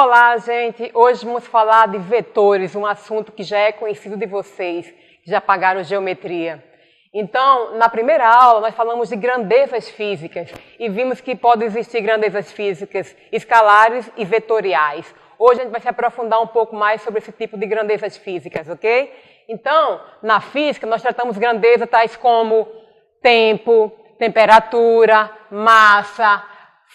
Olá, gente! Hoje vamos falar de vetores, um assunto que já é conhecido de vocês, que já pagaram geometria. Então, na primeira aula, nós falamos de grandezas físicas e vimos que pode existir grandezas físicas escalares e vetoriais. Hoje a gente vai se aprofundar um pouco mais sobre esse tipo de grandezas físicas, ok? Então, na física, nós tratamos grandezas tais como tempo, temperatura, massa,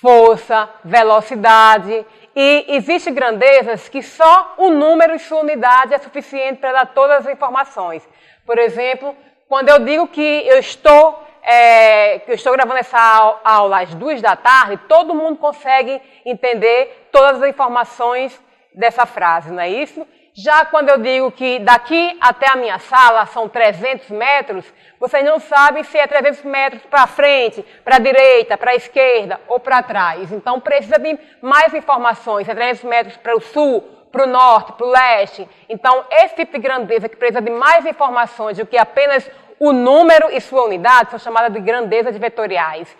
força, velocidade. E existem grandezas que só o número e sua unidade é suficiente para dar todas as informações. Por exemplo, quando eu digo que eu estou gravando essa aula às 2 da tarde, todo mundo consegue entender todas as informações dessa frase, não é isso? Já quando eu digo que daqui até a minha sala são 300 metros, vocês não sabem se é 300 metros para frente, para a direita, para a esquerda ou para trás. Então precisa de mais informações, é 300 metros para o sul, para o norte, para o leste. Então esse tipo de grandeza que precisa de mais informações do que apenas o número e sua unidade são chamadas de grandezas vetoriais.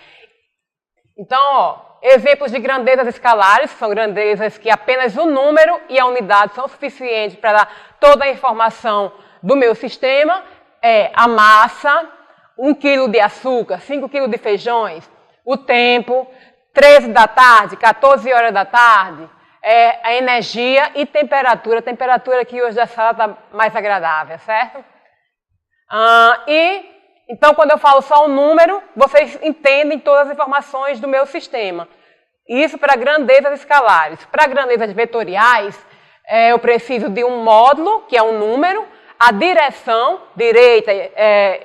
Então, exemplos de grandezas escalares, são grandezas que apenas o número e a unidade são suficientes para dar toda a informação do meu sistema. É a massa, 1 kg de açúcar, 5 kg de feijões, o tempo, 13 da tarde, 14 horas da tarde, a energia e temperatura. A temperatura aqui hoje da sala está mais agradável, certo? Então, quando eu falo só um número, vocês entendem todas as informações do meu sistema. Isso para grandezas escalares. Para grandezas vetoriais, eu preciso de um módulo, que é um número, a direção, direita,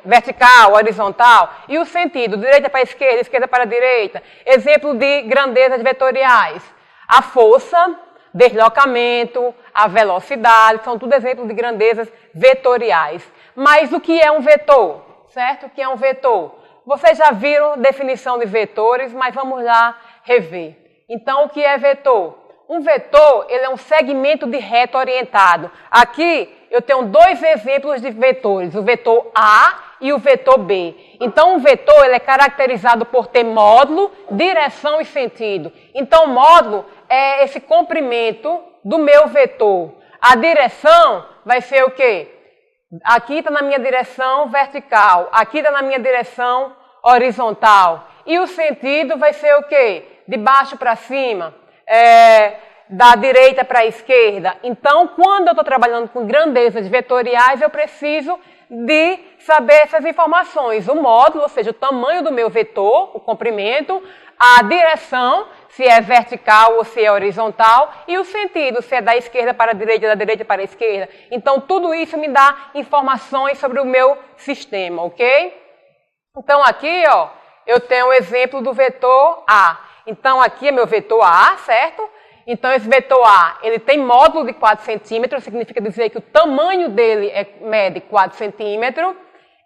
vertical, horizontal, e o sentido, direita para a esquerda, esquerda para a direita. Exemplo de grandezas vetoriais. A força, deslocamento, a velocidade, são tudo exemplos de grandezas vetoriais. Mas o que é um vetor? Certo? O que é um vetor? Vocês já viram definição de vetores, mas vamos lá rever. Então, o que é vetor? Um vetor, ele é um segmento de reta orientado. Aqui, eu tenho 2 exemplos de vetores, o vetor A e o vetor B. Então, um vetor, ele é caracterizado por ter módulo, direção e sentido. Então, o módulo é esse comprimento do meu vetor. A direção vai ser o quê? Aqui está na minha direção vertical, aqui está na minha direção horizontal. E o sentido vai ser o quê? De baixo para cima, da direita para a esquerda. Então, quando eu estou trabalhando com grandezas vetoriais, eu preciso de saber essas informações. O módulo, ou seja, o tamanho do meu vetor, o comprimento, a direção, se é vertical ou se é horizontal, e o sentido, se é da esquerda para a direita, da direita para a esquerda. Então, tudo isso me dá informações sobre o meu sistema, ok? Então, aqui, eu tenho o exemplo do vetor A. Então, aqui é meu vetor A, certo? Então, esse vetor A, ele tem módulo de 4 centímetros, significa dizer que o tamanho dele mede 4 centímetros.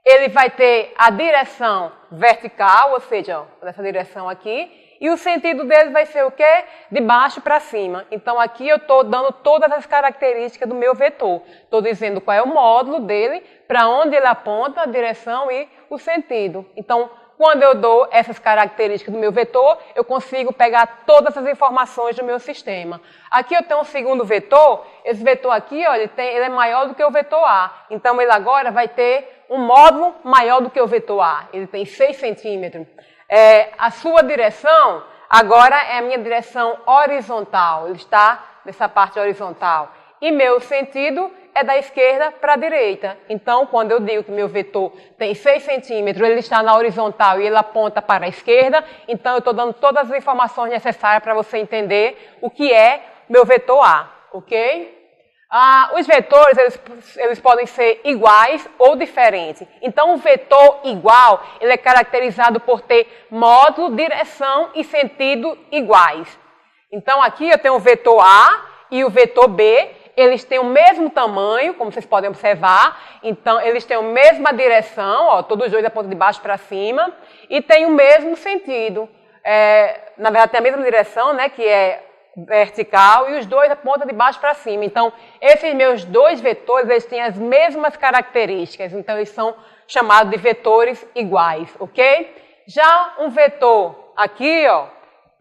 Ele vai ter a direção vertical, ou seja, nessa direção aqui, e o sentido dele vai ser o quê? De baixo para cima. Então, aqui eu estou dando todas as características do meu vetor. Estou dizendo qual é o módulo dele, para onde ele aponta, a direção e o sentido. Então, quando eu dou essas características do meu vetor, eu consigo pegar todas as informações do meu sistema. Aqui eu tenho um segundo vetor. Esse vetor aqui, ele é maior do que o vetor A. Então, ele agora vai ter um módulo maior do que o vetor A. Ele tem 6 centímetros. A sua direção, agora é a minha direção horizontal. Ele está nessa parte horizontal. E meu sentido é da esquerda para a direita. Então, quando eu digo que meu vetor tem 6 centímetros, ele está na horizontal e ele aponta para a esquerda, então eu estou dando todas as informações necessárias para você entender o que é meu vetor A, ok? Os vetores, eles podem ser iguais ou diferentes. Então, o vetor igual, ele é caracterizado por ter módulo, direção e sentido iguais. Então, aqui eu tenho o vetor A e o vetor B. Eles têm o mesmo tamanho, como vocês podem observar. Então, eles têm a mesma direção, todos os dois apontam de baixo para cima, e têm o mesmo sentido. Na verdade, tem a mesma direção, né, que é vertical, e os dois apontam de baixo para cima. Então, esses meus 2 vetores, eles têm as mesmas características. Então, eles são chamados de vetores iguais, ok? Já um vetor aqui,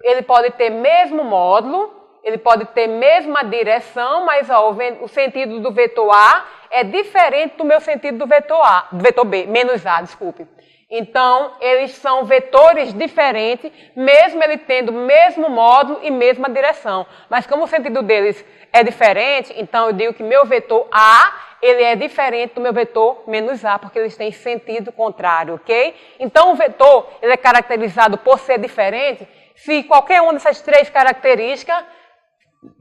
ele pode ter mesmo módulo, ele pode ter mesma direção, mas ó, o sentido do vetor A é diferente do meu sentido do vetor B, menos A, desculpe. Então, eles são vetores diferentes, mesmo ele tendo o mesmo módulo e mesma direção. Mas como o sentido deles é diferente, então eu digo que meu vetor A, ele é diferente do meu vetor menos A, porque eles têm sentido contrário, ok? Então, o vetor, ele é caracterizado por ser diferente, se qualquer uma dessas três características,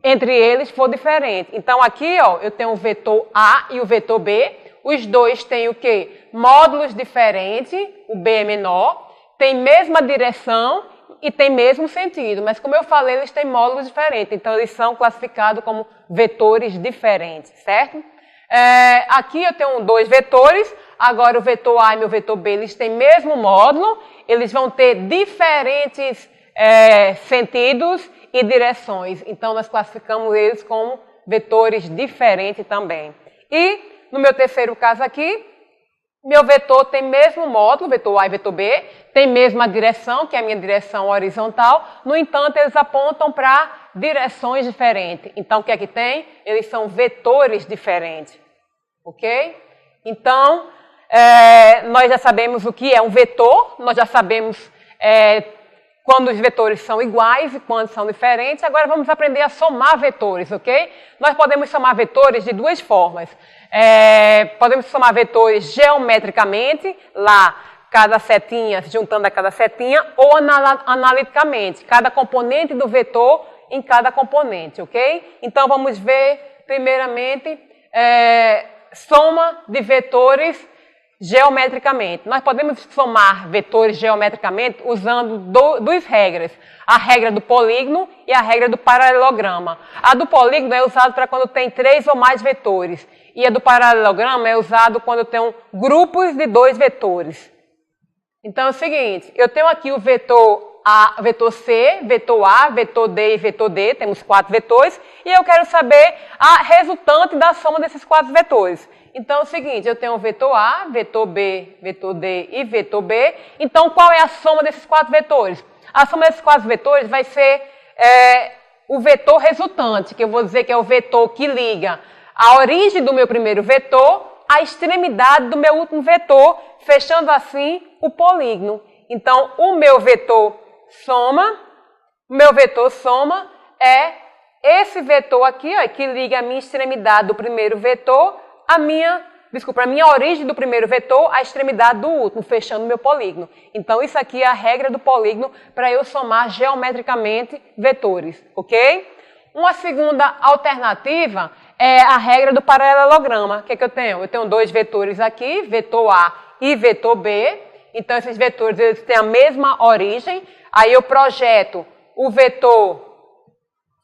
entre eles, for diferente. Então, aqui, ó, eu tenho o vetor A e o vetor B. Os dois têm o quê? Módulos diferentes, o B é menor, tem mesma direção e tem mesmo sentido. Mas, como eu falei, eles têm módulos diferentes. Então, eles são classificados como vetores diferentes, certo? Aqui eu tenho dois vetores. Agora, o vetor A e meu vetor B, eles têm mesmo módulo. Eles vão ter diferentes sentidos e direções. Então, nós classificamos eles como vetores diferentes também. E, no meu terceiro caso aqui, meu vetor tem mesmo módulo, vetor A e vetor B, tem mesma direção, que é a minha direção horizontal. No entanto, eles apontam para direções diferentes. Então, o que é que tem? Eles são vetores diferentes. Ok? Então, nós já sabemos o que é um vetor, nós já sabemos quando os vetores são iguais e quando são diferentes. Agora vamos aprender a somar vetores, ok? Nós podemos somar vetores de duas formas. Podemos somar vetores geometricamente, lá, cada setinha, juntando a cada setinha, ou analiticamente, cada componente do vetor em cada componente, ok? Então vamos ver, primeiramente, soma de vetores geometricamente. Nós podemos somar vetores geometricamente usando duas regras. A regra do polígono e a regra do paralelograma. A do polígono é usada para quando tem 3 ou mais vetores. E a do paralelograma é usado quando eu tenho grupos de 2 vetores. Então é o seguinte, eu tenho aqui o vetor vetor C, vetor A, vetor D e vetor D, temos 4 vetores, e eu quero saber a resultante da soma desses 4 vetores. Então é o seguinte, eu tenho o vetor A, vetor B, vetor D e vetor B. Então qual é a soma desses 4 vetores? A soma desses 4 vetores vai ser o vetor resultante, que eu vou dizer que é o vetor que liga a origem do meu primeiro vetor à extremidade do meu último vetor, fechando assim o polígono. Então o meu vetor soma é esse vetor aqui, ó, que liga a minha extremidade do primeiro vetor a minha origem do primeiro vetor à extremidade do último, fechando o meu polígono. Então, isso aqui é a regra do polígono para eu somar geometricamente vetores, ok? Uma segunda alternativa é a regra do paralelograma. O que é que eu tenho? Eu tenho 2 vetores aqui, vetor A e vetor B. Então, esses vetores eles têm a mesma origem. Aí eu projeto o vetor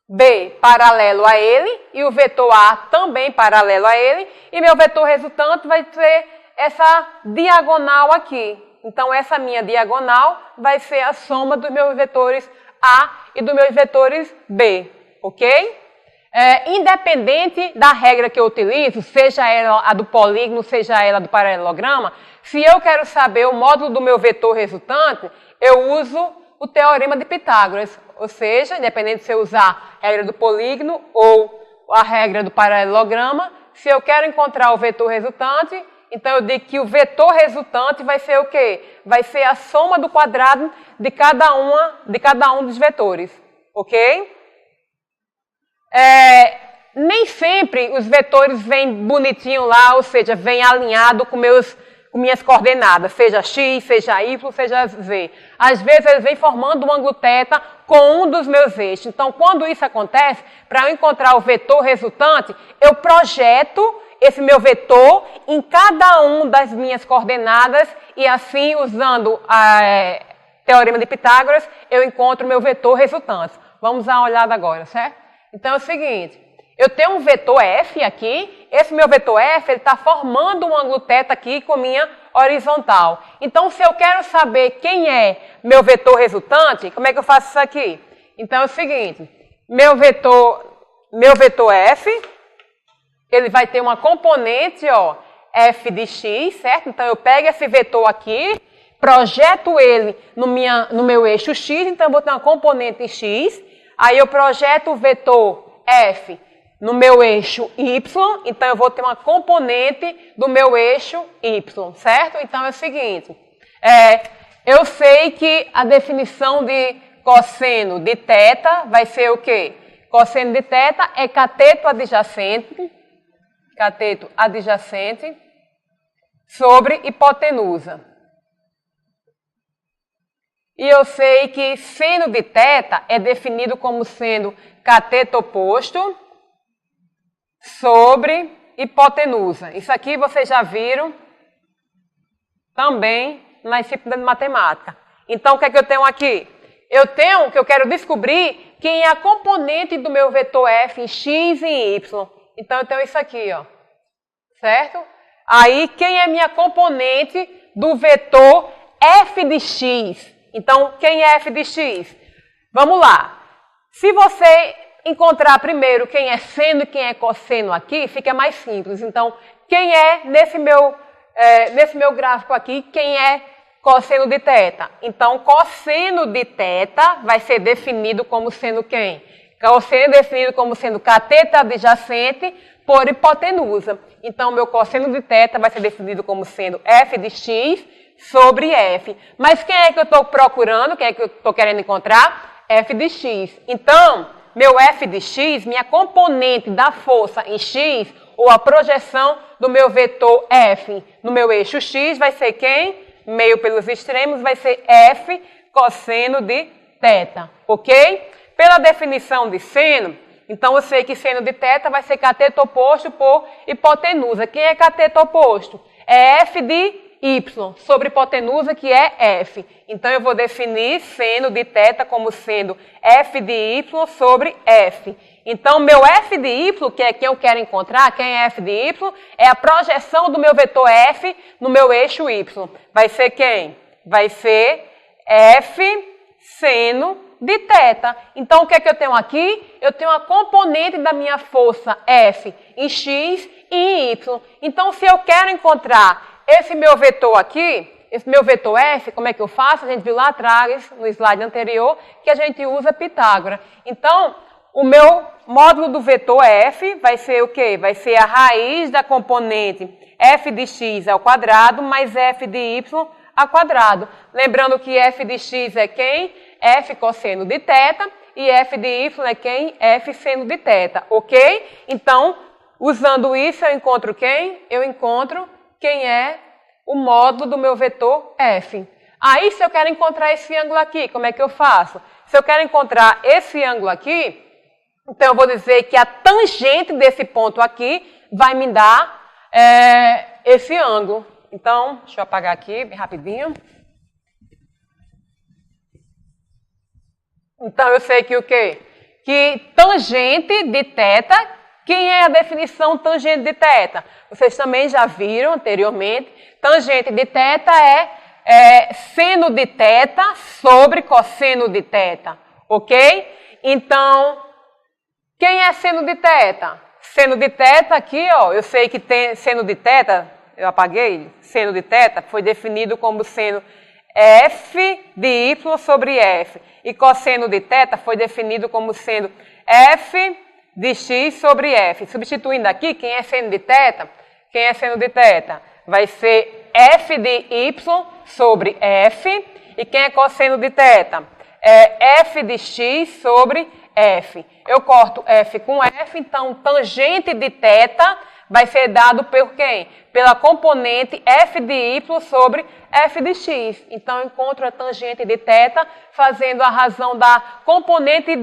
B paralelo a ele e o vetor A também paralelo a ele. E meu vetor resultante vai ser essa diagonal aqui. Então, essa minha diagonal vai ser a soma dos meus vetores A e dos meus vetores B. Ok? Independente da regra que eu utilizo, seja ela a do polígono, seja ela do paralelograma, se eu quero saber o módulo do meu vetor resultante, eu uso o teorema de Pitágoras. Ou seja, independente se eu usar a regra do polígono ou a regra do paralelograma, se eu quero encontrar o vetor resultante, então eu digo que o vetor resultante vai ser o quê? Vai ser a soma do quadrado de cada um dos vetores. Ok? Nem sempre os vetores vêm bonitinho lá, ou seja, vêm alinhado com minhas coordenadas, seja x, seja y, seja z. Às vezes eles vêm formando um ângulo θ com um dos meus eixos. Então, quando isso acontece, para eu encontrar o vetor resultante, eu projeto esse meu vetor em cada uma das minhas coordenadas e assim, usando a teorema de Pitágoras, eu encontro o meu vetor resultante. Vamos dar uma olhada agora, certo? Então é o seguinte, eu tenho um vetor F aqui, esse meu vetor F está formando um ângulo θ aqui com minha horizontal. Então, se eu quero saber quem é meu vetor resultante, como é que eu faço isso aqui? Então é o seguinte, meu vetor F, ele vai ter uma componente, ó, F de x, certo? Então eu pego esse vetor aqui, projeto ele no meu eixo x, então eu vou ter uma componente x. Aí eu projeto o vetor F no meu eixo Y, então eu vou ter uma componente do meu eixo Y, certo? Então é o seguinte, eu sei que a definição de cosseno de θ vai ser o quê? Cosseno de θ é cateto adjacente sobre hipotenusa. E eu sei que seno de θ é definido como sendo cateto oposto sobre hipotenusa. Isso aqui vocês já viram também na disciplina de matemática. Então, o que é que eu tenho aqui? Eu tenho que eu quero descobrir quem é a componente do meu vetor F em x e em y. Então, eu tenho isso aqui, ó. Certo? Aí, quem é minha componente do vetor F de x? Então, quem é F de x? Vamos lá. Se você encontrar primeiro quem é seno e quem é cosseno aqui, fica mais simples. Então, quem é, nesse meu gráfico aqui, quem é cosseno de θ? Então, cosseno de θ vai ser definido como sendo quem? Cosseno é definido como sendo cateto adjacente por hipotenusa. Então, meu cosseno de θ vai ser definido como sendo f de x sobre f. Mas quem é que eu estou procurando? Quem é que eu estou querendo encontrar? F de x. Então, meu f de x, minha componente da força em x, ou a projeção do meu vetor f no meu eixo x, vai ser quem? Meio pelos extremos, vai ser f cosseno de θ, ok? Pela definição de seno, então eu sei que seno de θ vai ser cateto oposto por hipotenusa. Quem é cateto oposto? É f de y sobre hipotenusa, que é f. Então eu vou definir seno de θ como sendo f de y sobre f. Então, meu f de y, que é quem eu quero encontrar, quem é f de y, é a projeção do meu vetor f no meu eixo y. Vai ser quem? Vai ser f seno de θ. Então, o que é que eu tenho aqui? Eu tenho a componente da minha força F em X e em Y. Então, se eu quero encontrar esse meu vetor aqui, esse meu vetor F, como é que eu faço? A gente viu lá atrás, no slide anterior, que a gente usa Pitágoras. Então, o meu módulo do vetor F vai ser o quê? Vai ser a raiz da componente F de X ao quadrado mais F de Y ao quadrado. Lembrando que F de X é quem? F cosseno de θ e F de Y é quem? F seno de θ, ok? Então, usando isso, eu encontro quem? Eu encontro quem é o módulo do meu vetor F. Aí, se eu quero encontrar esse ângulo aqui, como é que eu faço? Se eu quero encontrar esse ângulo aqui, então eu vou dizer que a tangente desse ponto aqui vai me dar esse ângulo. Então, deixa eu apagar aqui bem rapidinho. Então, eu sei que o quê? Que tangente de θ, quem é a definição tangente de θ? Vocês também já viram anteriormente. Tangente de θ é seno de θ sobre cosseno de θ, ok? Então, quem é seno de θ? Seno de θ aqui, ó, eu sei que tem seno de θ, eu apaguei, seno de θ foi definido como seno f de y sobre f. E cosseno de θ foi definido como sendo f de x sobre f. Substituindo aqui, quem é seno de θ? Quem é seno de θ? Vai ser f de y sobre f. E quem é cosseno de θ? É f de x sobre f. Eu corto f com f, então tangente de θ vai ser dado por quem? Pela componente f de y sobre f de x. Então, eu encontro a tangente de θ fazendo a razão da componente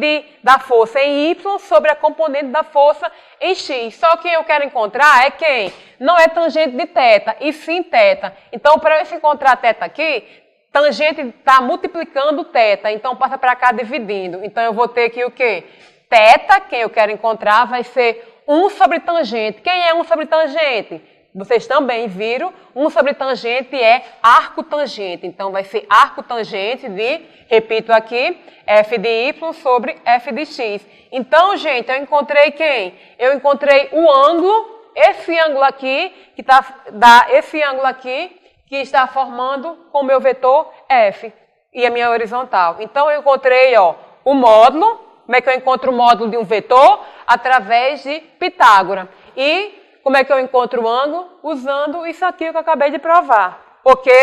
da força em y sobre a componente da força em x. Só que eu quero encontrar é quem? Não é tangente de θ, e sim θ. Então, para eu encontrar θ aqui, tangente está multiplicando θ, então passa para cá dividindo. Então, eu vou ter aqui o quê? θ, quem eu quero encontrar, vai ser 1 sobre tangente. Quem é 1 sobre tangente? Vocês também viram, 1 sobre tangente é arco tangente. Então, vai ser arco tangente de, repito aqui, f de y sobre f de x. Então, gente, eu encontrei quem? Eu encontrei o ângulo, esse ângulo aqui, que esse ângulo aqui, que está formando com o meu vetor f e a minha horizontal. Então, eu encontrei, ó, o módulo, Como é que eu encontro o módulo de um vetor? Através de Pitágoras. E como é que eu encontro o ângulo? Usando isso aqui que eu acabei de provar. Ok?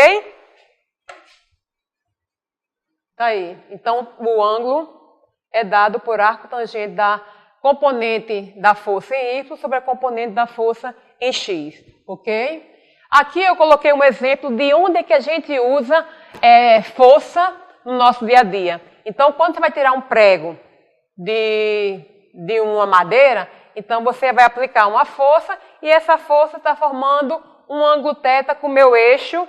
Tá aí. Então, o ângulo é dado por arco tangente da componente da força em Y sobre a componente da força em X. Ok? Aqui eu coloquei um exemplo de onde é que a gente usa força no nosso dia a dia. Então, quando você vai tirar um prego de uma madeira, então você vai aplicar uma força e essa força está formando um ângulo θ com o meu eixo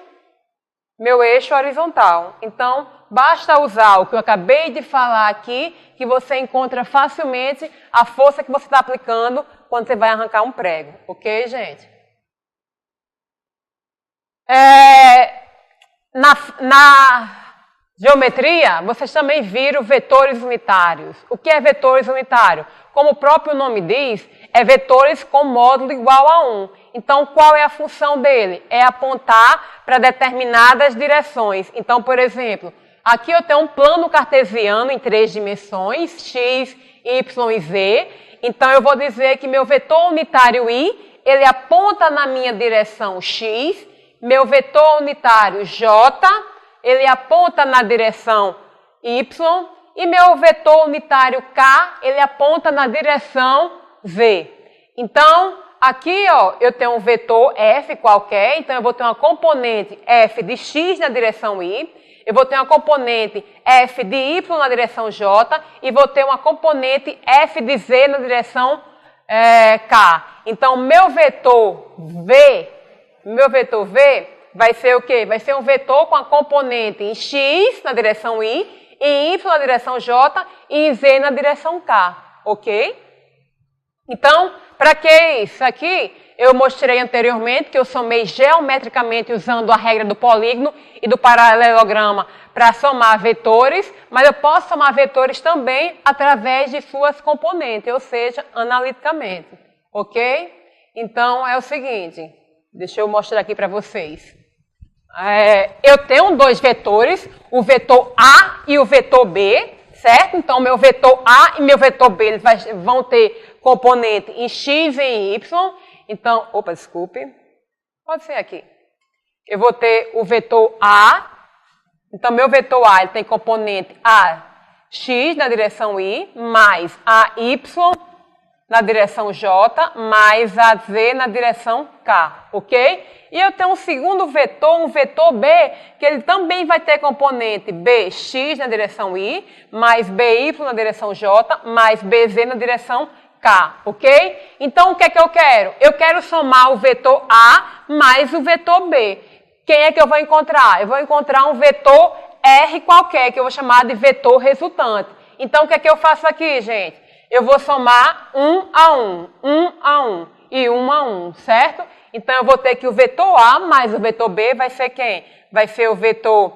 horizontal. Então, basta usar o que eu acabei de falar aqui, que você encontra facilmente a força que você está aplicando quando você vai arrancar um prego. Ok, gente? Na geometria, vocês também viram vetores unitários. O que é vetores unitários? Como o próprio nome diz, é vetores com módulo igual a 1. Então, qual é a função dele? É apontar para determinadas direções. Então, por exemplo, aqui eu tenho um plano cartesiano em 3 dimensões, x, y e z. Então, eu vou dizer que meu vetor unitário i, ele aponta na minha direção x. Meu vetor unitário j, ele aponta na direção y. E meu vetor unitário k, ele aponta na direção z. Então, aqui ó, eu tenho um vetor f qualquer, então eu vou ter uma componente f de x na direção y. Eu vou ter uma componente f de y na direção j e vou ter uma componente f de z na direção k. Então, meu vetor v vai ser o quê? Vai ser um vetor com a componente em x na direção y, em y na direção j e em z na direção k. Ok? Então, para que isso aqui? Eu mostrei anteriormente que eu somei geometricamente usando a regra do polígono e do paralelograma para somar vetores, mas eu posso somar vetores também através de suas componentes, ou seja, analiticamente. Ok? Então, é o seguinte, deixa eu mostrar aqui para vocês. Eu tenho 2 vetores, o vetor A e o vetor B, certo? Então, meu vetor A e meu vetor B eles vão ter componente em x e em y. Então, desculpe. Pode ser aqui. Eu vou ter o vetor A. Então, meu vetor A ele tem componente AX na direção y, mais AY na direção j, mais AZ na direção k, ok? E eu tenho um segundo vetor, um vetor B, que ele também vai ter componente BX na direção y, mais BY na direção j, mais BZ na direção k, ok? Então, o que é que eu quero? Eu quero somar o vetor A mais o vetor B. Quem é que eu vou encontrar? Eu vou encontrar um vetor R qualquer, que eu vou chamar de vetor resultante. Então, o que é que eu faço aqui, gente? Eu vou somar 1 a 1, 1 a 1 e 1 a 1, certo? Então, eu vou ter que o vetor A mais o vetor B vai ser quem? Vai ser o vetor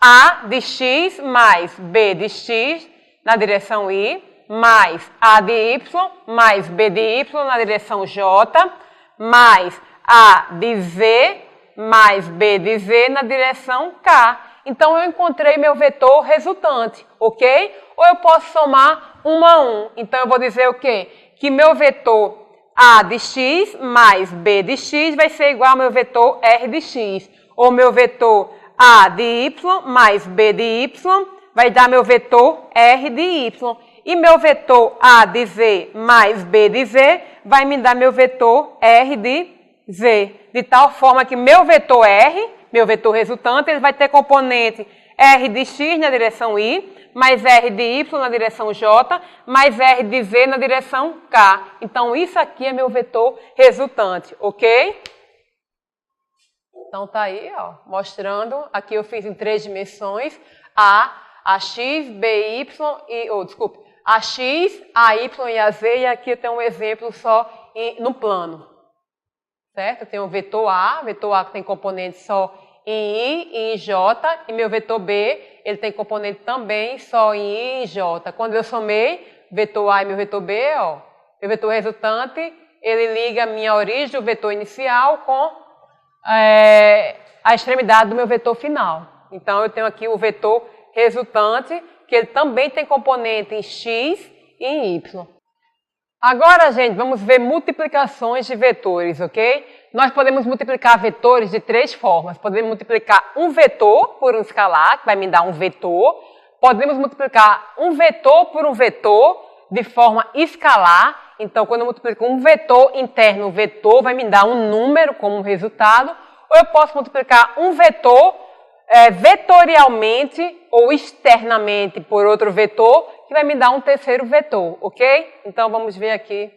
A de x mais B de x na direção y, mais A de y, mais B de y na direção j, mais A de z, mais B de z na direção k. Então, eu encontrei meu vetor resultante, ok? Ou eu posso somar 1 a 1. Então, eu vou dizer o quê? Que meu vetor A de x mais B de x vai ser igual ao meu vetor R de x. Ou meu vetor A de y mais B de y vai dar meu vetor R de y. E meu vetor A de z mais B de z vai me dar meu vetor R de z. De tal forma que meu vetor R, meu vetor resultante, ele vai ter componente R de x na direção y, mais R de y na direção j, mais R de z na direção k. Então, isso aqui é meu vetor resultante, ok? Então, tá aí, ó, mostrando. Aqui eu fiz em 3 dimensões. AX, BY e... AX, AY e AZ. E aqui eu tenho um exemplo só no plano. Certo? Eu tenho o vetor A que tem componente só em I e em J, e meu vetor B, ele tem componente também só em I e em J. Quando eu somei vetor A e meu vetor B, ó, meu vetor resultante, ele liga a minha origem do vetor inicial com a extremidade do meu vetor final. Então, eu tenho aqui o vetor resultante, que ele também tem componente em X e em Y. Agora, gente, vamos ver multiplicações de vetores, ok? Nós podemos multiplicar vetores de 3 formas. Podemos multiplicar um vetor por um escalar, que vai me dar um vetor. Podemos multiplicar um vetor por um vetor de forma escalar. Então, quando eu multiplico um vetor interno, um vetor vai me dar um número como resultado. Ou eu posso multiplicar um vetor vetorialmente ou externamente por outro vetor, que vai me dar um terceiro vetor, ok? Então, vamos ver aqui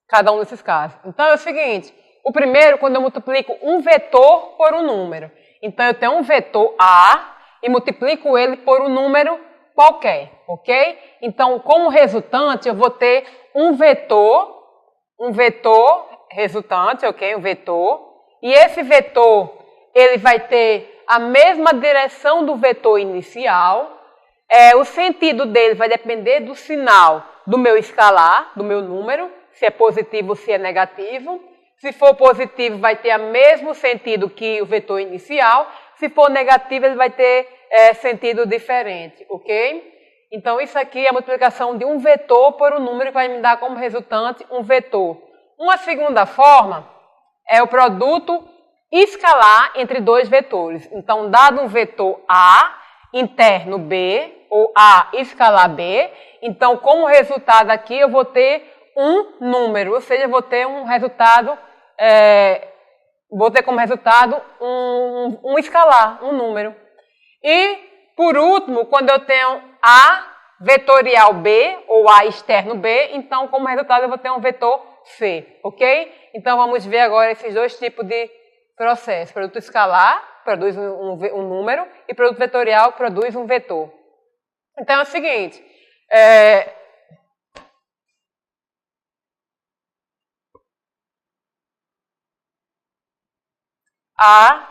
cada um desses casos. Então, é o seguinte, o primeiro, quando eu multiplico um vetor por um número. Então, eu tenho um vetor A e multiplico ele por um número qualquer, ok? Então, como resultante, eu vou ter um vetor resultante, ok? Um vetor. E esse vetor, ele vai ter a mesma direção do vetor inicial. O sentido dele vai depender do sinal do meu escalar, do meu número, se é positivo ou se é negativo. Se for positivo, vai ter o mesmo sentido que o vetor inicial. Se for negativo, ele vai ter sentido diferente, ok? Então, isso aqui é a multiplicação de um vetor por um número que vai me dar como resultante um vetor. Uma segunda forma é o produto escalar entre dois vetores. Então, dado um vetor A interno B, ou A escalar B, então, como resultado aqui, eu vou ter um número, ou seja, eu vou ter um resultado, vou ter como resultado um escalar, um número. E, por último, quando eu tenho A vetorial B, ou A externo B, então, como resultado, eu vou ter um vetor C, ok? Então, vamos ver agora esses dois tipos de processo. Produto escalar produz um número e produto vetorial produz um vetor. Então, é o seguinte, A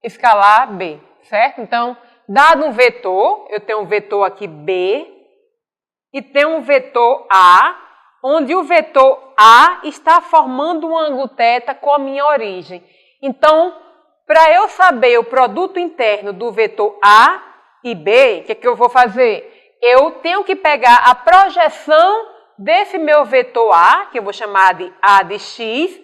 escalar B, certo? Então, dado um vetor, eu tenho um vetor aqui B e tenho um vetor A, onde o vetor A está formando um ângulo θ com a minha origem. Então, para eu saber o produto interno do vetor A e B, o que eu vou fazer? Eu tenho que pegar a projeção desse meu vetor A, que eu vou chamar de A de x,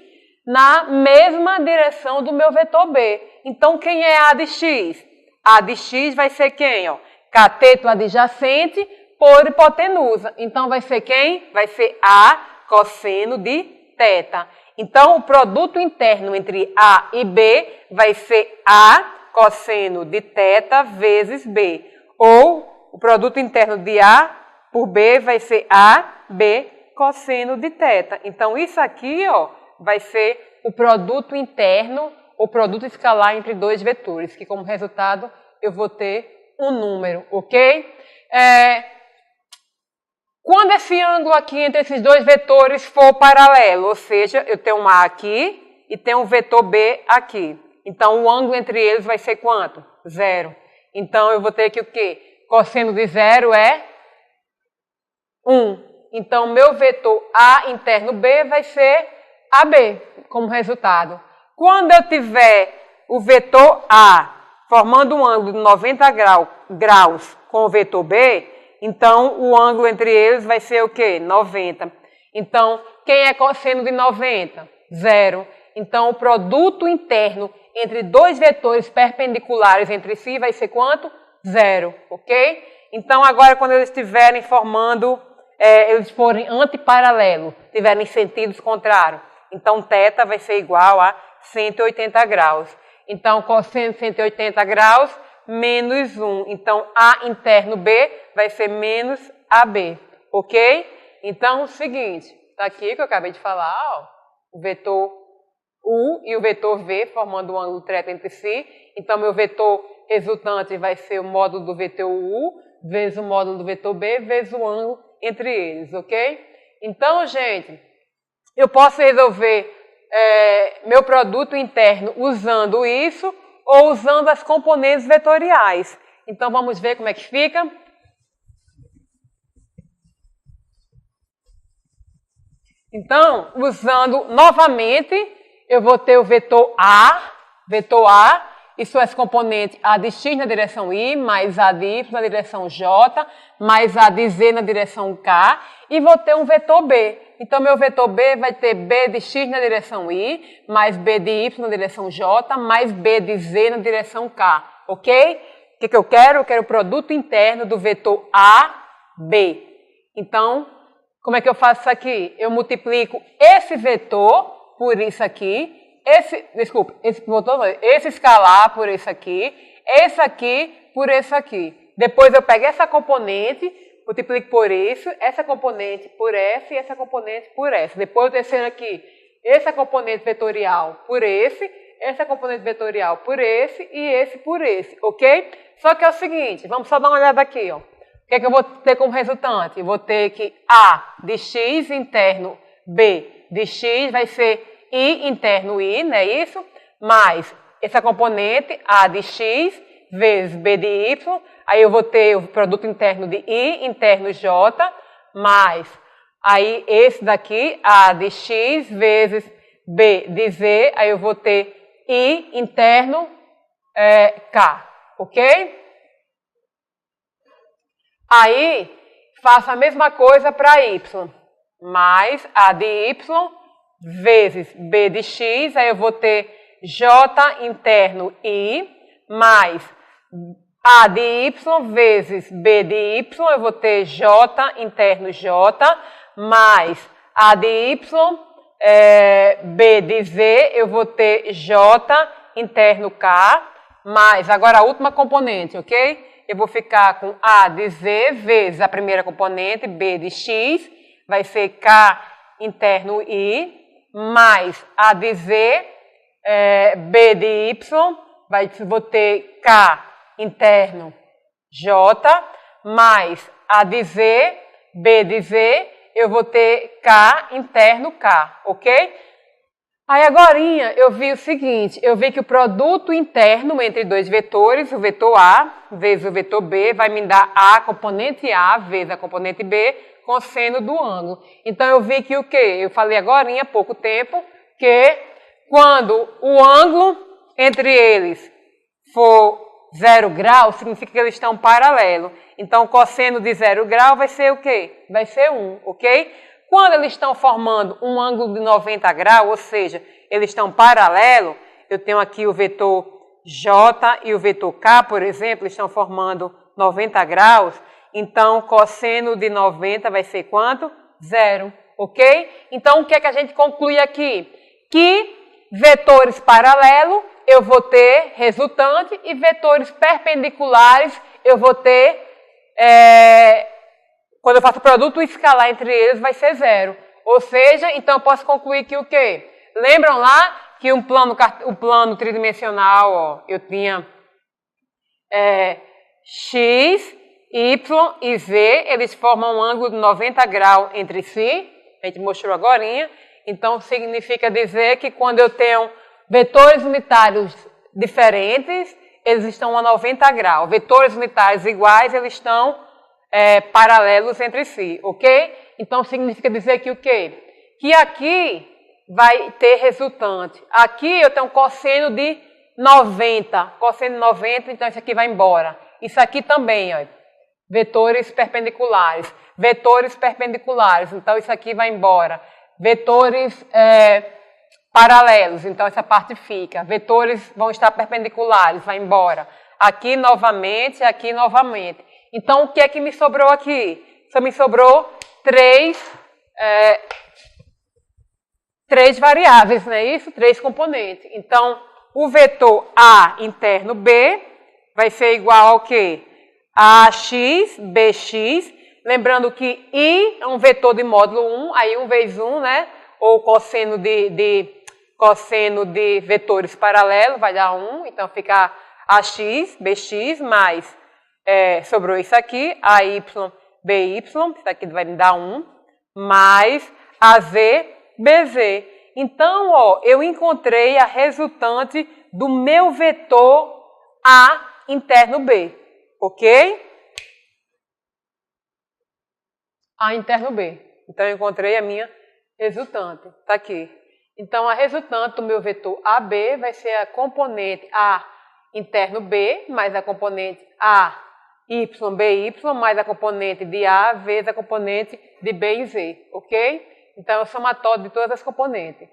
na mesma direção do meu vetor B. Então, quem é A de x? A de x vai ser quem? Ó? Cateto adjacente por hipotenusa. Então, vai ser quem? Vai ser A cosseno de θ. Então, o produto interno entre A e B vai ser A cosseno de θ vezes B. Ou, o produto interno de A por B vai ser AB cosseno de θ. Então, isso aqui, ó, vai ser o produto interno ou produto escalar entre dois vetores, que como resultado eu vou ter um número, ok? Quando esse ângulo aqui entre esses dois vetores for paralelo, ou seja, eu tenho um A aqui e tenho um vetor B aqui. Então, o ângulo entre eles vai ser quanto? 0. Então, eu vou ter aqui o quê? Cosseno de 0 é 1. Então, meu vetor A interno B vai ser AB, como resultado. Quando eu tiver o vetor A formando um ângulo de 90 graus com o vetor B, então o ângulo entre eles vai ser o quê? 90. Então, quem é cosseno de 90? 0. Então, o produto interno entre dois vetores perpendiculares entre si vai ser quanto? 0, ok? Então, agora, quando eles estiverem formando, eles forem antiparalelos, tiverem sentidos contrários, então, θ vai ser igual a 180 graus. Então, cosseno de 180 graus menos 1. Então, A interno B vai ser menos AB, ok? Então, o seguinte, está aqui que eu acabei de falar, ó, o vetor U e o vetor V formando um ângulo reto entre si. Então, meu vetor resultante vai ser o módulo do vetor U vezes o módulo do vetor B vezes o ângulo entre eles, ok? Então, gente, eu posso resolver meu produto interno usando isso ou usando as componentes vetoriais. Então, vamos ver como é que fica. Então, usando novamente, eu vou ter o vetor A, e suas componentes A de x na direção Y, mais A de Y na direção J, mais A de Z na direção K, e vou ter um vetor B. Então, meu vetor B vai ter B de x na direção Y, mais B de Y na direção J, mais B de Z na direção K, ok? O que eu quero? Eu quero o produto interno do vetor A, B. Então, como é que eu faço isso aqui? Eu multiplico esse vetor por isso aqui, esse escalar por esse aqui por esse aqui. Depois eu pego essa componente, multiplico por isso, essa componente por essa e essa componente por essa. Depois eu terceiro aqui, essa componente vetorial por esse, essa componente vetorial por esse e esse por esse, ok? Só que é o seguinte, vamos só dar uma olhada aqui, ó. O que é que eu vou ter como resultante? Eu vou ter que A de x interno B de x vai ser I interno I, não é isso? Mais essa componente A de x vezes B de y, aí eu vou ter o produto interno de I interno J, mais aí esse daqui, A de x vezes B de z, aí eu vou ter I interno K, ok? Aí, faço a mesma coisa para y, mais A de y vezes B de x, aí eu vou ter J interno I, mais A de y vezes B de y, eu vou ter J interno J, mais A de y, B de z, eu vou ter J interno K, mais, agora a última componente, ok? Eu vou ficar com A de z vezes a primeira componente, B de x, vai ser K interno I, mais A de z, B de y, vou ter K interno J, mais A de z, B de z, eu vou ter K interno K, ok? Aí agorinha eu vi o seguinte, eu vi que o produto interno entre dois vetores, o vetor A vezes o vetor B, vai me dar A, componente A vezes a componente B, cosseno do ângulo. Então eu vi que o quê? Eu falei agorinha há pouco tempo, que quando o ângulo entre eles for 0 grau, significa que eles estão paralelos. Então o cosseno de 0 grau vai ser o quê? Vai ser 1, ok? Quando eles estão formando um ângulo de 90 graus, ou seja, eles estão paralelos, eu tenho aqui o vetor J e o vetor K, por exemplo, estão formando 90 graus, então cosseno de 90 vai ser quanto? 0, ok? Então, o que é que a gente conclui aqui? Que vetores paralelos eu vou ter resultante e vetores perpendiculares eu vou ter... quando eu faço produto escalar entre eles, vai ser 0. Ou seja, então eu posso concluir que o quê? Lembram lá que o plano tridimensional, ó, eu tinha x, y e z, eles formam um ângulo de 90 graus entre si, a gente mostrou agorinha. Então significa dizer que quando eu tenho vetores unitários diferentes, eles estão a 90 graus. Vetores unitários iguais, eles estão paralelos entre si, ok? Então significa dizer que o quê? Que aqui vai ter resultante. Aqui eu tenho um cosseno de 90. Cosseno de 90, então isso aqui vai embora. Isso aqui também, ó, vetores perpendiculares. Vetores perpendiculares, então isso aqui vai embora. Vetores paralelos, então essa parte fica. Vetores vão estar perpendiculares, vai embora. Aqui novamente, aqui novamente. Então, o que é que me sobrou aqui? Só me sobrou três variáveis, não é isso? 3 componentes. Então, o vetor A interno B vai ser igual ao quê? AX, BX. Lembrando que I é um vetor de módulo 1, aí 1 vezes 1, né? Ou cosseno de vetores paralelos vai dar 1. Então, fica AX, BX, mais... sobrou isso aqui, AY, BY, isso aqui vai me dar 1, mais AZ, BZ. Então, ó, eu encontrei a resultante do meu vetor A interno B, ok? A interno B. Então, eu encontrei a minha resultante, tá aqui. Então, a resultante do meu vetor AB vai ser a componente A interno B, mais a componente A, Y, B, Y, mais a componente de A, vezes a componente de B e Z, ok? Então, é o somatório de todas as componentes.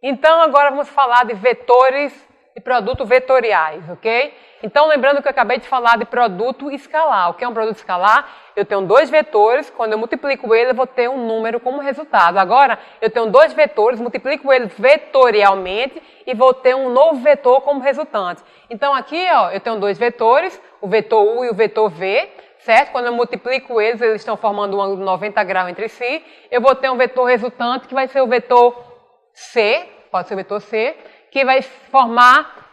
Então, agora vamos falar de vetores e produtos vetoriais, ok? Então, lembrando que eu acabei de falar de produto escalar. O que é um produto escalar? Eu tenho dois vetores, quando eu multiplico eles, eu vou ter um número como resultado. Agora, eu tenho dois vetores, multiplico eles vetorialmente e vou ter um novo vetor como resultante. Então, aqui, ó, eu tenho dois vetores, o vetor U e o vetor V, certo? Quando eu multiplico eles, eles estão formando um ângulo de 90 graus entre si. Eu vou ter um vetor resultante, que vai ser o vetor C, pode ser o vetor C, que vai formar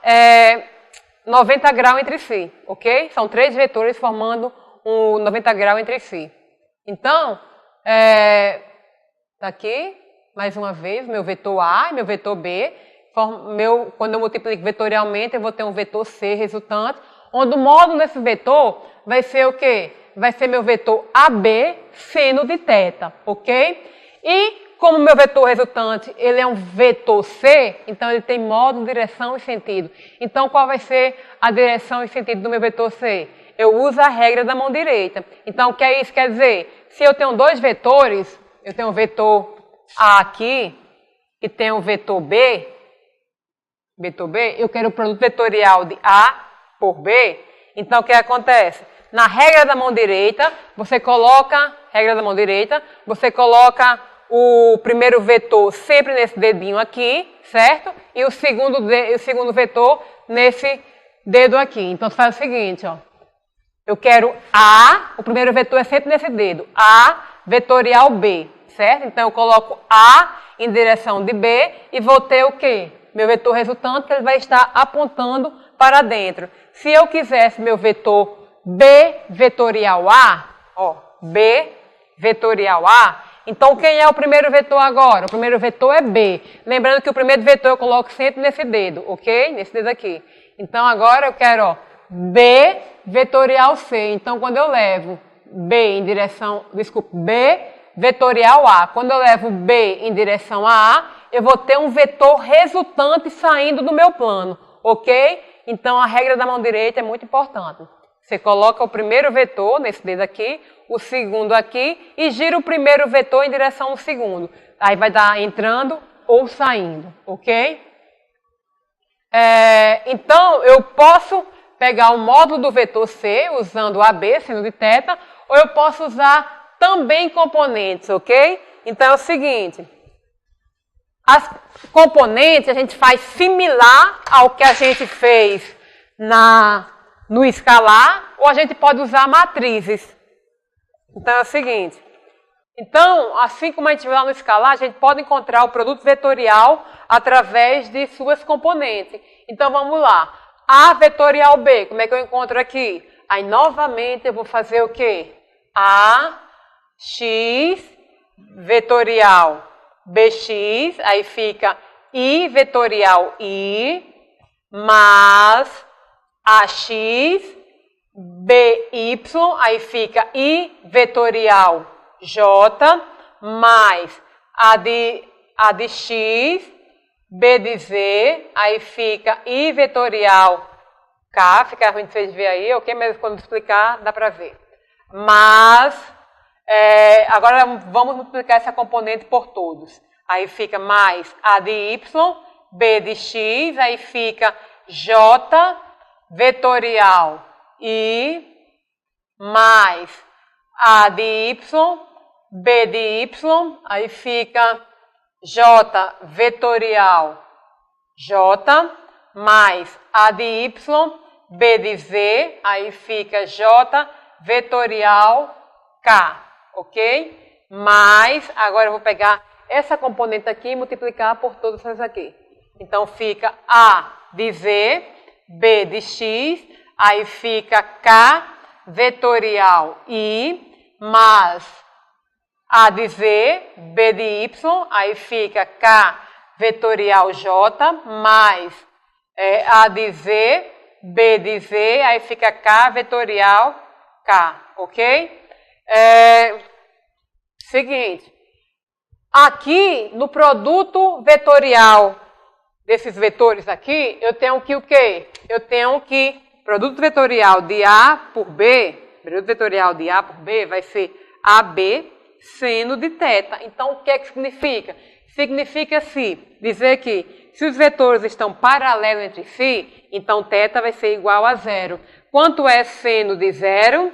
90 graus entre si, ok? São três vetores formando um 90 graus entre si. Então, aqui, mais uma vez, meu vetor A e meu vetor B. Quando eu multiplico vetorialmente, eu vou ter um vetor C resultante, onde o módulo desse vetor vai ser o quê? Vai ser meu vetor AB seno de θ, ok? E como meu vetor resultante ele é um vetor C, então ele tem módulo, direção e sentido. Então, qual vai ser a direção e sentido do meu vetor C? Eu uso a regra da mão direita. Então, o que é isso? Quer dizer, se eu tenho dois vetores, eu tenho o vetor A aqui e tenho o vetor B, eu quero o produto vetorial de A por B, então o que acontece? Na regra da mão direita, você coloca o primeiro vetor sempre nesse dedinho aqui, certo? E o segundo vetor nesse dedo aqui. Então, você faz o seguinte, ó. Eu quero A, o primeiro vetor é sempre nesse dedo, A vetorial B, certo? Então, eu coloco A em direção de B e vou ter o quê? Meu vetor resultante, que ele vai estar apontando para dentro. Se eu quisesse meu vetor B vetorial A, ó, B vetorial A, então, quem é o primeiro vetor agora? O primeiro vetor é B. Lembrando que o primeiro vetor eu coloco sempre nesse dedo, ok? Nesse dedo aqui. Então, agora eu quero, ó, B vetorial C. Então, quando eu levo B em direção, B vetorial A. Quando eu levo B em direção a A, eu vou ter um vetor resultante saindo do meu plano, ok? Então, a regra da mão direita é muito importante. Você coloca o primeiro vetor nesse dedo aqui, o segundo aqui e gira o primeiro vetor em direção ao segundo. Aí vai dar entrando ou saindo, ok? Então, eu posso pegar o módulo do vetor C usando AB, seno de θ, ou eu posso usar também componentes, ok? Então, é o seguinte, as componentes a gente faz similar ao que a gente fez no escalar, ou a gente pode usar matrizes. Então, é o seguinte. Então, assim como a gente viu lá no escalar, a gente pode encontrar o produto vetorial através de suas componentes. Então, vamos lá. A vetorial B, como é que eu encontro aqui? Aí, novamente, eu vou fazer o quê? A, X, vetorial BX, aí fica I vetorial I, mais AX, BY, aí fica I vetorial J, mais a de X, B de Z, aí fica I vetorial K, fica ruim de vocês verem aí, ok? Mas quando explicar, dá para ver. Mas, agora vamos multiplicar essa componente por todos. Aí fica mais A de Y, B de X, aí fica J vetorial I, mais A de Y, B de Y, aí fica J vetorial J, mais A de Y, B de Z, aí fica J vetorial K, ok? Mais, agora eu vou pegar essa componente aqui e multiplicar por todas essas aqui. Então, fica A de Z, B de X, aí fica K vetorial I, mais A de Z, B de Y, aí fica K vetorial J, mais A de Z, B de Z, aí fica K vetorial K, ok? Seguinte, aqui no produto vetorial desses vetores aqui, eu tenho que o quê? Eu tenho que produto vetorial de A por B, produto vetorial de A por B vai ser AB seno de θ. Então, o que é que significa? Significa dizer que se os vetores estão paralelos entre si, então θ vai ser igual a zero. Quanto é seno de zero?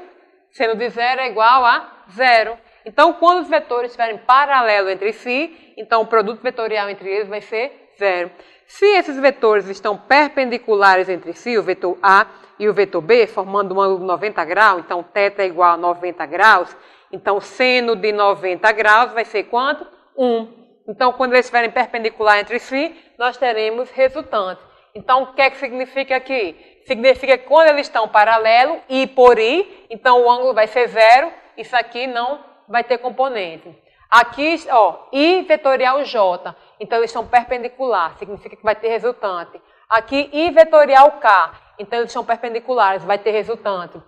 Seno de zero é igual a zero. Então, quando os vetores estiverem paralelos entre si, então o produto vetorial entre eles vai ser zero. Se esses vetores estão perpendiculares entre si, o vetor A e o vetor B, formando um ângulo de 90 graus, então θ é igual a 90 graus, então seno de 90 graus vai ser quanto? 1. Então, quando eles estiverem perpendiculares entre si, nós teremos resultante. Então, o que é que significa aqui? Significa que quando eles estão paralelos, I por I, então o ângulo vai ser zero, isso aqui não vai ter componente. Aqui, ó, I vetorial J, então eles estão perpendiculares, significa que vai ter resultante. Aqui, I vetorial K, então eles estão perpendiculares, vai ter resultante.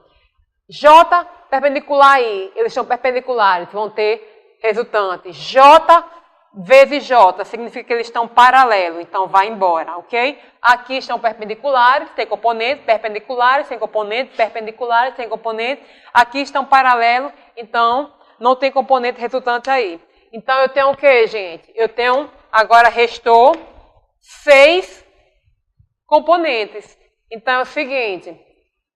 J perpendicular I, eles estão perpendiculares, vão ter resultante. J vezes J, significa que eles estão paralelos, então vai embora, ok? Aqui estão perpendiculares, tem componente, perpendiculares, tem componente, perpendiculares, tem componente. Aqui estão paralelos, então não tem componente resultante aí. Então eu tenho o que, gente? Eu tenho, agora restou 6 componentes. Então é o seguinte,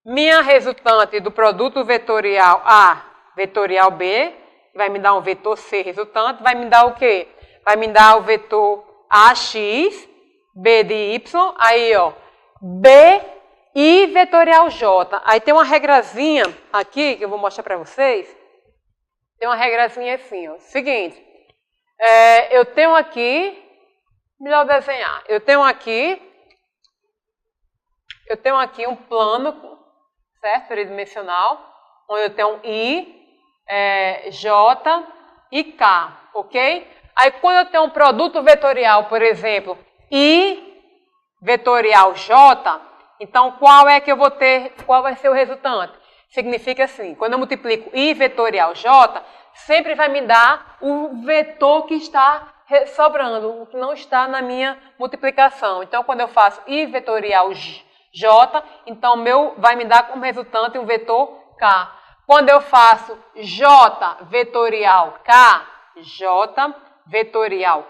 minha resultante do produto vetorial A, vetorial B, vai me dar um vetor C resultante, vai me dar o quê? Vai me dar o vetor AX, B de Y, aí ó, B I vetorial J. Aí tem uma regrazinha aqui, que eu vou mostrar para vocês. Tem uma regrazinha assim, ó. Seguinte, eu tenho aqui, melhor desenhar, eu tenho aqui um plano, certo? Tridimensional, onde eu tenho I, J e K, ok? Aí quando eu tenho um produto vetorial, por exemplo, I vetorial J, então qual é que eu vou ter, qual vai ser o resultante? Significa assim, quando eu multiplico I vetorial J, sempre vai me dar o vetor que está sobrando, o que não está na minha multiplicação. Então, quando eu faço I vetorial J, então vai me dar como resultante um vetor K. Quando eu faço J vetorial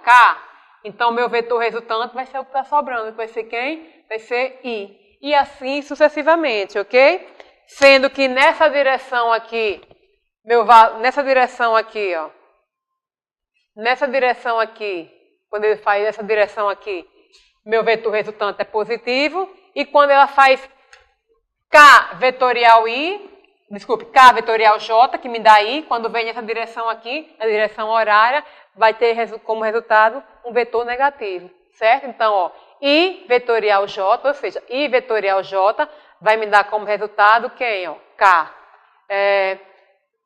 K, então meu vetor resultante vai ser o que está sobrando, que vai ser quem? Vai ser I. E assim sucessivamente, ok? Sendo que nessa direção aqui, nessa direção aqui, quando ele faz essa direção aqui, meu vetor resultante é positivo. E quando ela faz K vetorial J, que me dá I, quando vem nessa direção aqui, na direção horária, vai ter como resultado um vetor negativo, certo? Então, ó, I vetorial J, ou seja, I vetorial J vai me dar como resultado quem? Ó, K.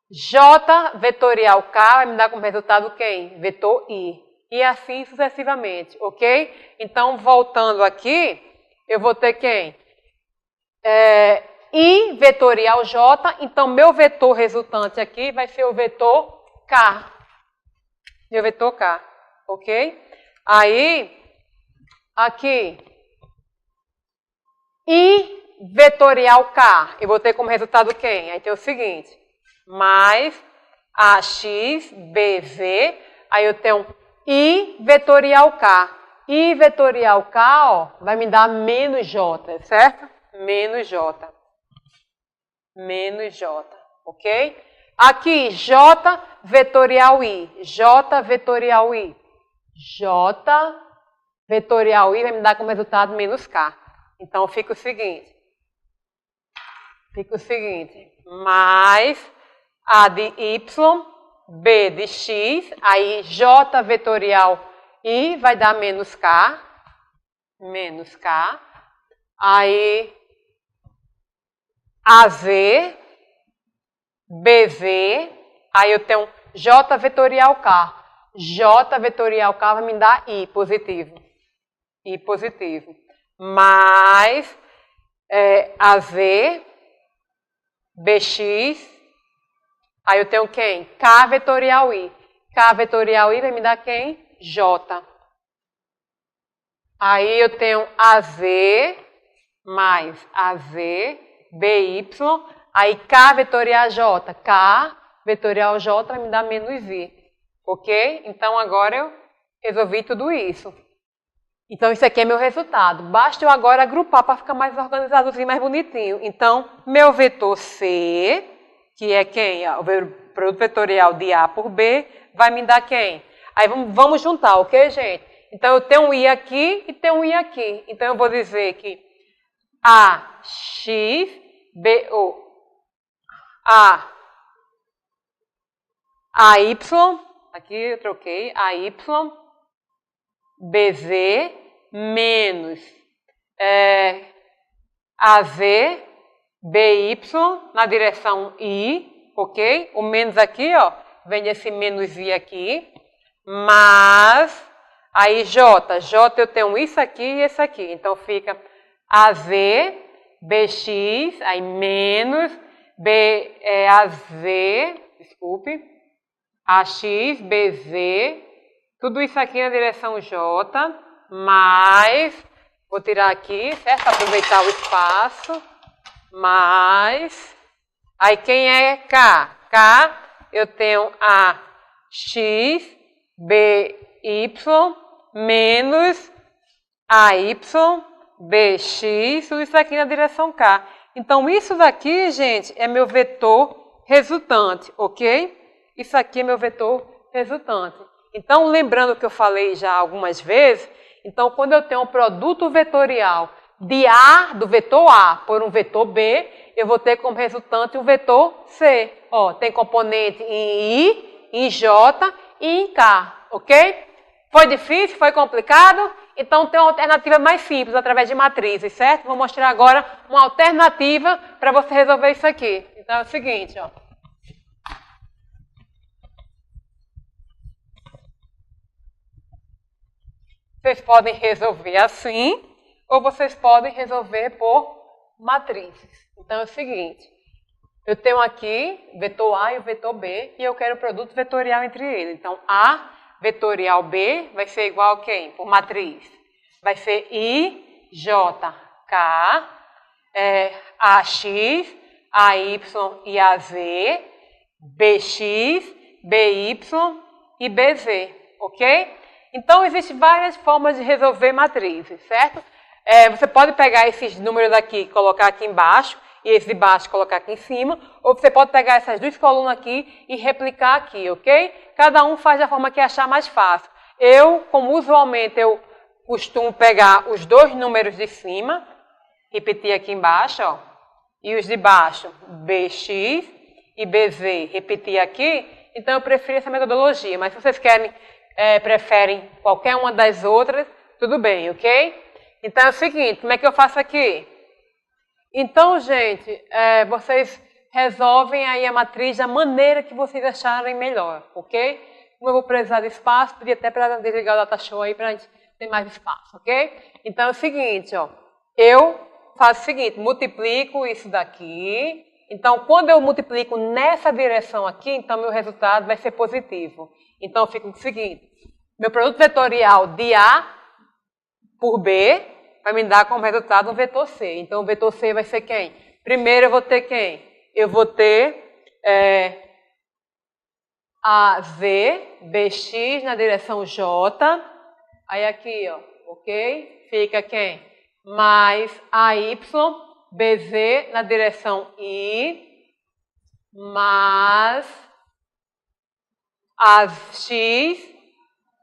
J vetorial K vai me dar como resultado quem? Vetor I. E assim sucessivamente, ok? Então, voltando aqui, eu vou ter quem? I vetorial J, então meu vetor resultante aqui vai ser o vetor K. Meu vetor K, ok? Aí, aqui, I vetorial K, eu vou ter como resultado quem? Aí tem o seguinte, mais AX, BV, aí eu tenho I vetorial K. I vetorial K, ó, vai me dar menos J, certo? Menos J. Menos J, ok? Aqui, J vetorial I. J vetorial I. J vetorial I vai me dar como resultado menos K. Então, fica o seguinte. Mais A de Y, B de X, aí J vetorial I vai dar menos K. Aí, AZ, BV, aí eu tenho J vetorial K. J vetorial K vai me dar I positivo. Mais AZ, BX, aí eu tenho quem? K vetorial I. K vetorial I vai me dar quem? J. Aí eu tenho AZ mais AZ, BY, aí K vetorial J. K vetorial J vai me dar menos I. Ok? Então agora eu resolvi tudo isso. Então isso aqui é meu resultado. Basta eu agora agrupar para ficar mais organizadozinho, mais bonitinho. Então, meu vetor C, que é quem? O produto vetorial de A por B, vai me dar quem? Aí vamos juntar, ok, gente? Então eu tenho um I aqui e tenho um I aqui. Então eu vou dizer que AX, BO, AY, aqui eu troquei, AY, BZ, menos AZ, BY, na direção I, ok? O menos aqui, ó, vem desse menos I aqui, mas, aí J eu tenho isso aqui e esse aqui, então fica AZ, BX, aí menos, desculpe, AX, BZ, tudo isso aqui na direção J, mais, vou tirar aqui, certo? Para aproveitar o espaço, mais, aí quem é K? K, eu tenho AX, BY, menos AY, BX, tudo isso aqui na direção K. Então, isso daqui, gente, é meu vetor resultante, ok? Isso aqui é meu vetor resultante. Então, lembrando que eu falei já algumas vezes, então, quando eu tenho um produto vetorial de A, do vetor A, por um vetor B, eu vou ter como resultante um vetor C. Ó, tem componente em I, em J e em K, ok? Foi difícil? Foi complicado? Então, tem uma alternativa mais simples, através de matrizes, certo? Vou mostrar agora uma alternativa para você resolver isso aqui. Então, é o seguinte, ó. Vocês podem resolver assim, ou vocês podem resolver por matrizes. Então, é o seguinte, eu tenho aqui vetor A e o vetor B, e eu quero o produto vetorial entre eles. Então, A vetorial B vai ser igual a quem? Por matriz. Vai ser I, J, K, AX, AY e AZ, BX, BY e BZ, ok? Então, existem várias formas de resolver matrizes, certo? Você pode pegar esses números aqui e colocar aqui embaixo, e esse de baixo colocar aqui em cima, ou você pode pegar essas duas colunas aqui e replicar aqui, ok? Cada um faz da forma que achar mais fácil. Eu, como usualmente eu costumo pegar os dois números de cima, repetir aqui embaixo, ó, e os de baixo, BX e BZ, repetir aqui, então eu prefiro essa metodologia, mas se vocês preferem qualquer uma das outras, tudo bem, ok? Então é o seguinte, como é que eu faço aqui? Então, gente, vocês resolvem aí a matriz da maneira que vocês acharem melhor, ok? Como eu vou precisar de espaço, podia até para desligar o data show aí para a gente ter mais espaço, ok? Então é o seguinte, ó, eu faço o seguinte, multiplico isso daqui. Então, quando eu multiplico nessa direção aqui, então meu resultado vai ser positivo. Então, eu fico com o seguinte, meu produto vetorial de A por B vai me dar como resultado um vetor C. Então, o vetor C vai ser quem? Primeiro, eu vou ter quem? Eu vou ter AZ, BX na direção J. Aí aqui, ó, ok? Fica quem? Mais AY, BZ na direção I, mais AX,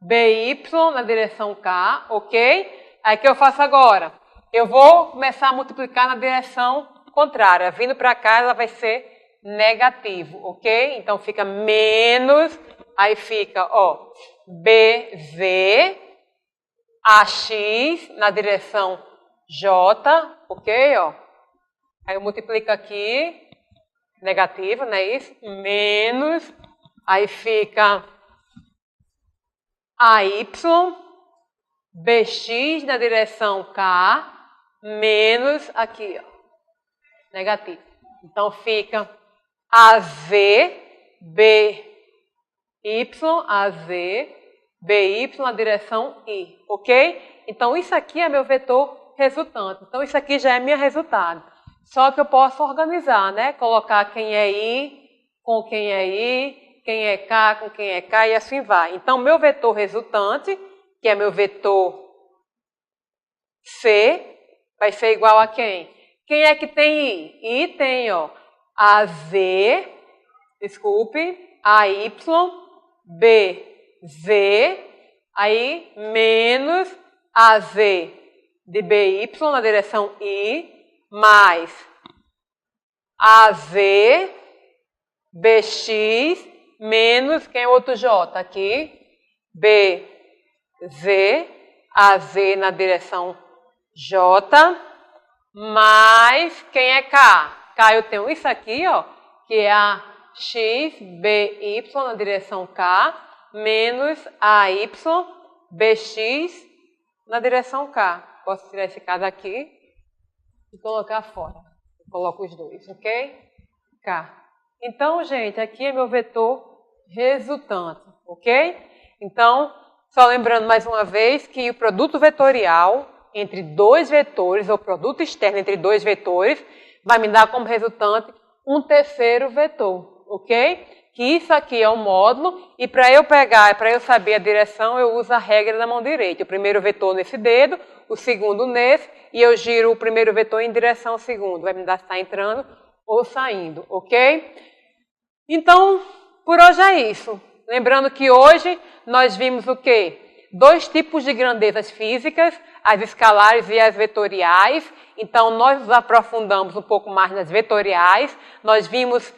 BY na direção K, ok? Aí o que eu faço agora? Eu vou começar a multiplicar na direção contrária. Vindo para cá, ela vai ser negativo, ok? Então fica menos, aí fica, ó, BZ, AX na direção J, ok? Ó. Aí eu multiplico aqui, negativo, não é isso? Menos, aí fica AY, BX na direção K, menos aqui, ó, negativo. Então fica AZ, BY, AZ, BY na direção I, ok? Então, isso aqui é meu vetor resultante. Então, isso aqui já é meu resultado. Só que eu posso organizar, né? Colocar quem é I com quem é I, quem é K com quem é K e assim vai. Então, meu vetor resultante, que é meu vetor C, vai ser igual a quem? Quem é que tem I? I tem, ó, AZ, desculpe, AY, BZ, aí menos AZ de BY na direção I, mais AZ, BX, menos, quem é o outro J aqui? BZ, AZ na direção J, mais, quem é K? K eu tenho isso aqui, ó, que é a X, BY na direção K, menos AY, BX na direção K. Posso tirar esse K daqui e colocar fora. Eu coloco os dois, ok? K. Então, gente, aqui é meu vetor resultante, ok? Então, só lembrando mais uma vez que o produto vetorial entre dois vetores, ou produto externo entre dois vetores, vai me dar como resultante um terceiro vetor, ok? Que isso aqui é um módulo, e para eu pegar, para eu saber a direção, eu uso a regra da mão direita. O primeiro vetor nesse dedo, o segundo nesse, e eu giro o primeiro vetor em direção ao segundo. Vai me dar se está entrando ou saindo, ok? Então, por hoje é isso. Lembrando que hoje nós vimos o quê? Dois tipos de grandezas físicas, as escalares e as vetoriais. Então, nós nos aprofundamos um pouco mais nas vetoriais. Nós vimos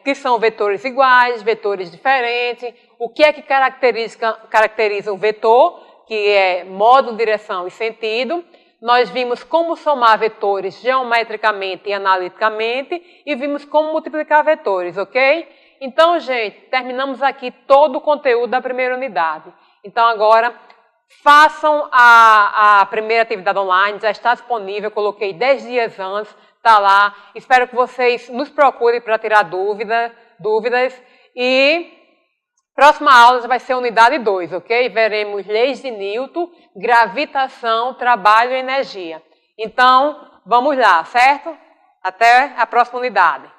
que são vetores iguais, vetores diferentes, o que é que caracteriza um vetor, que é módulo, direção e sentido. Nós vimos como somar vetores geometricamente e analiticamente e vimos como multiplicar vetores, ok? Então, gente, terminamos aqui todo o conteúdo da primeira unidade. Então, agora, façam a primeira atividade online, já está disponível, eu coloquei 10 dias antes, está lá. Espero que vocês nos procurem para tirar dúvidas. E próxima aula vai ser a unidade 2, ok? Veremos leis de Newton, gravitação, trabalho e energia. Então, vamos lá, certo? Até a próxima unidade.